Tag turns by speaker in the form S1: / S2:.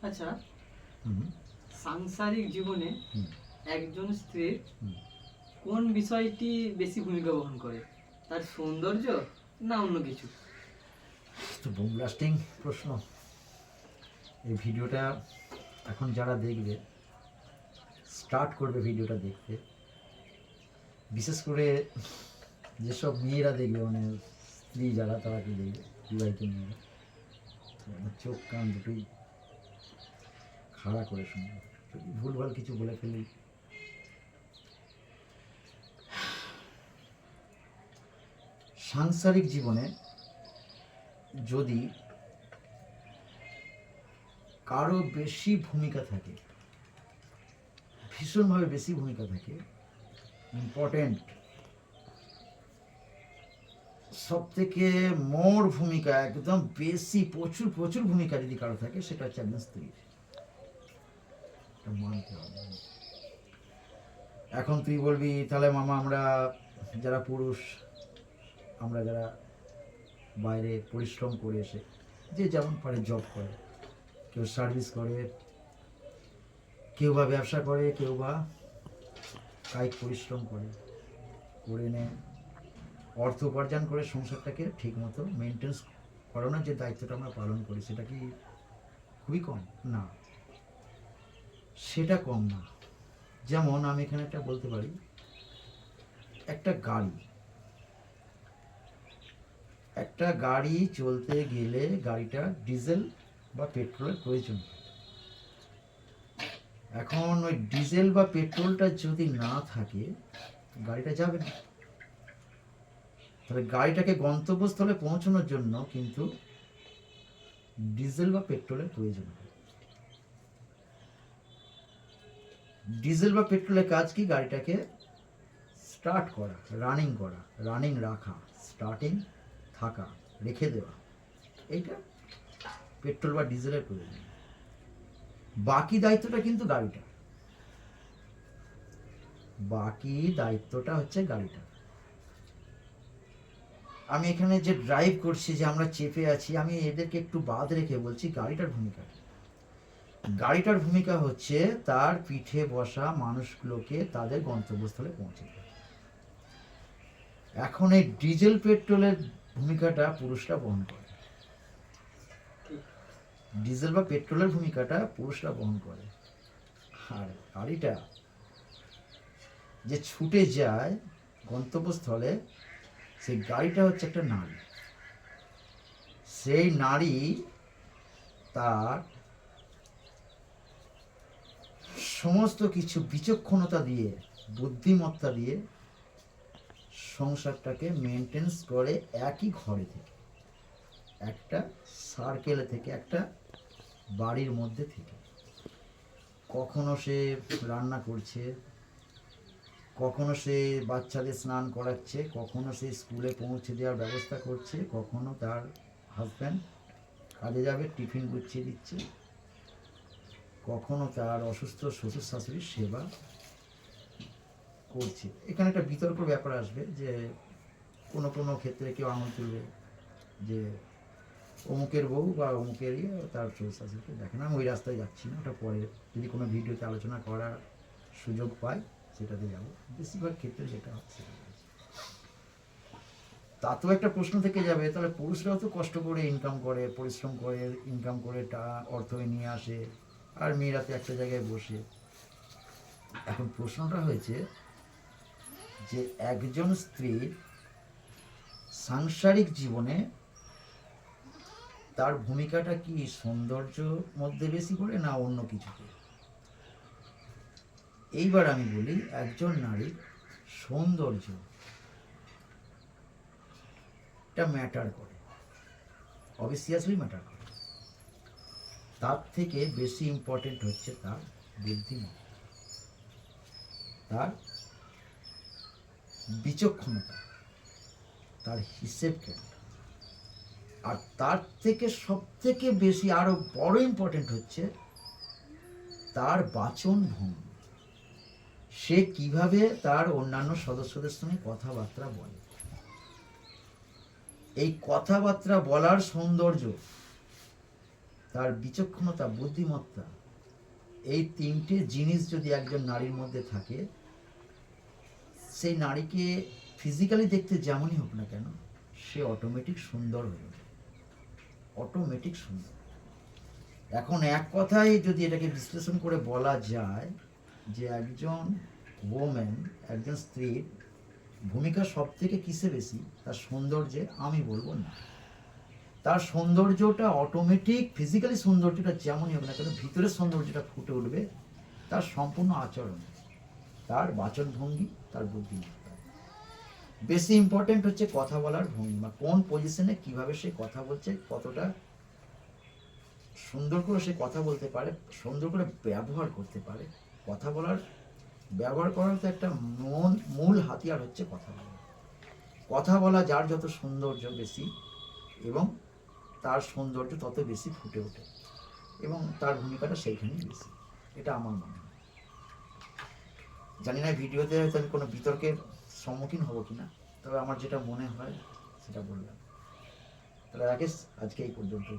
S1: আচ্ছা, সাংসারিক জীবনে একজন স্ত্রীর কোন বিষয়টি বেশি ভূমিকা বহন করে? তার সৌন্দর্য না অন্য কিছু?
S2: তো বুম ব্লাস্টিং প্রশ্ন। এই ভিডিওটা এখন যারা দেখবে, স্টার্ট করবে ভিডিওটা দেখতে, বিশেষ করে যেসব মেয়েরা দেখবে, মানে স্ত্রী যারা, তারা কি দেখবে, বিবাহিত মেয়েরা, চোখ কান দুটোই খাড়া করে শুনবে। যদি ভুলভাল কিছু বলে ফেলি, সাংসারিক জীবনে যদি কারো বেশি ভূমিকা থাকে, ভীষণভাবে বেশি ভূমিকা থাকে, ইম্পর্টেন্ট, সব থেকে মোর ভূমিকা একদম বেশি, প্রচুর প্রচুর ভূমিকা যদি কারো থাকে, সেটা হচ্ছে একজন স্ত্রীর। মানতে হবে। এখন তুই বলবি, তাহলে মামা আমরা যারা পুরুষ, আমরা যারা বাইরে পরিশ্রম করে এসে, যে যেমন পারে জব করে, কেউ সার্ভিস করে, কেউ বা ব্যবসা করে, কেউ বা কায়িক পরিশ্রম করে, করে নেয়, অর্থ উপার্জন করে সংসারটাকে ঠিকমতো মেনটেন্স করানোর যে দায়িত্বটা আমরা পালন করি, সেটা কি খুবই কম? না, সেটা কম না। যেমন আমি এখানে একটা বলতে পারি, একটা গাড়ি চলতে গেলে গাড়িটা ডিজেল বা পেট্রোলের প্রয়োজন। এখন ওই ডিজেল বা পেট্রোলটা যদি না থাকে, গাড়িটা যাবে না। তাহলে গাড়িটাকে গন্তব্যস্থলে পৌঁছানোর জন্য কিন্তু ডিজেল বা পেট্রোলের প্রয়োজন। ডিজেল বা পেট্রোলের কাজ কি? গাড়িটাকে স্টার্ট করা, রানিং রাখা, স্টার্টিং থাকা, রেখে দেওয়া, এইটা পেট্রোল বা ডিজেলের প্রয়োজন। বাকি দায়িত্বটা কিন্তু হচ্ছে গাড়িটা। আমি এখানে যে ড্রাইভ করছি, যে আমরা চেপে আছি, আমি এদেরকে একটু বাদ রেখে বলছি গাড়িটার ভূমিকা হচ্ছে তার পিঠে বসা মানুষগুলোকে তাদের গন্তব্যস্থলে পৌঁছে দেয়। এখন এই ডিজেল পেট্রোলের ভূমিকাটা পুরুষরা বহন করে, ডিজেল বা পেট্রোলের ভূমিকাটা পুরুষরা বহন করে। আর গাড়িটা যে ছুটে যায় গন্তব্যস্থলে, সেই গাড়িটা হচ্ছে একটা নারী। সেই নারী তার সমস্ত কিছু বিচক্ষণতা দিয়ে, বুদ্ধিমত্তা দিয়ে সংসারটাকে মেনটেন্স করে, একই ঘরে থেকে, একটা সার্কেলে থেকে, একটা বাড়ির মধ্যে থেকে। কখনো সে রান্না করছে, কখনো সে বাচ্চাদের স্নান করাচ্ছে, কখনো সে স্কুলে পৌঁছে দেওয়ার ব্যবস্থা করছে, কখনো তার হাজব্যান্ড কাজে যাবে, টিফিন গুছিয়ে দিচ্ছে, কখনো তার অসুস্থ শ্বশুর শাশুড়ির সেবা করছে। এখানে একটা বিতর্ক ব্যাপার আসবে, যে কোনো কোনো ক্ষেত্রে কেউ আঙুল তুলবে যে অমুকের বউ বা অমুকের তার শ্বশুর শাশুড়িকে দেখে না। আমি ওই রাস্তায় যাচ্ছি না, ওটা পরে যদি কোনো ভিডিওতে আলোচনা করার সুযোগ পাই সেটাতে যাব। বেশিরভাগ ক্ষেত্রে যেটা হচ্ছে, তাতেও একটা প্রশ্ন থেকে যাবে, তাহলে পুরুষরাও তো কষ্ট করে ইনকাম করে, পরিশ্রম করে ইনকাম করে অর্থ নিয়ে আসে, আর মেয়েরা তো একটা জায়গায় বসে। এখন প্রশ্নটা হয়েছে যে একজন স্ত্রীর সাংসারিক জীবনে তার ভূমিকাটা কি সৌন্দর্য মধ্যে বেশি করে না অন্য কিছুতে? এইবার আমি বলি, একজন নারীর সৌন্দর্য এটা ম্যাটার করে, অবভিয়াসলি ম্যাটার করে। তার থেকে বেশি ইম্পর্টেন্ট হচ্ছে তার বুদ্ধিমত্তা, তার বিচক্ষণতা, তার হিসেব জ্ঞান। আর তার থেকে সব থেকে বেশি আরো বড় ইম্পর্টেন্ট হচ্ছে তার বাচন ভঙ্গি। সে কিভাবে তার অন্যান্য সদস্যদের সঙ্গে কথাবার্তা বলে, এই কথাবার্তা বলার সৌন্দর্য তার বিচক্ষণতা, বুদ্ধিমত্তা, এই তিনটে জিনিস যদি একজন নারীর মধ্যে থাকে, সেই নারীকে ফিজিক্যালি দেখতে যেমনই হোক না কেন, সে অটোমেটিক সুন্দর হয়ে ওঠে, অটোমেটিক সুন্দর। এখন এক কথায় যদি এটাকে বিশ্লেষণ করে বলা যায় যে একজন ওম্যান, একজন স্ত্রীর ভূমিকা সব থেকে কিসে বেশি, তার সৌন্দর্যে, আমি বলবো না। তার সৌন্দর্যটা অটোমেটিক, ফিজিক্যালি সৌন্দর্যটা যেমনই হোক না কেন, ভিতরের সৌন্দর্যটা ফুটে উঠবে তার সম্পূর্ণ আচরণ, তার বাচনভঙ্গি, তার বুদ্ধিমত্তা। বেশি ইম্পর্টেন্ট হচ্ছে কথা বলার ভঙ্গিমা, কোন পজিশনে কিভাবে সে কথা বলছে, কতটা সুন্দর করে সে কথা বলতে পারে, সুন্দর করে ব্যবহার করতে পারে। কথা বলার, ব্যবহার করার তো একটা মূল হাতিয়ার হচ্ছে কথা বলা। কথা বলা যার যত সৌন্দর্য বেশি, এবং তার সৌন্দর্য তত বেশি ফুটে ওঠে, এবং তার ভূমিকাটা সেইখানেই বেশি। এটা আমার মনে হয়। জানি না ভিডিওতে হয়তো আমি কোনো বিতর্কের সম্মুখীন হব কিনা, তবে আমার যেটা মনে হয় সেটা বললাম। তাহলে রাকেশ, আজকে এই পর্যন্ত।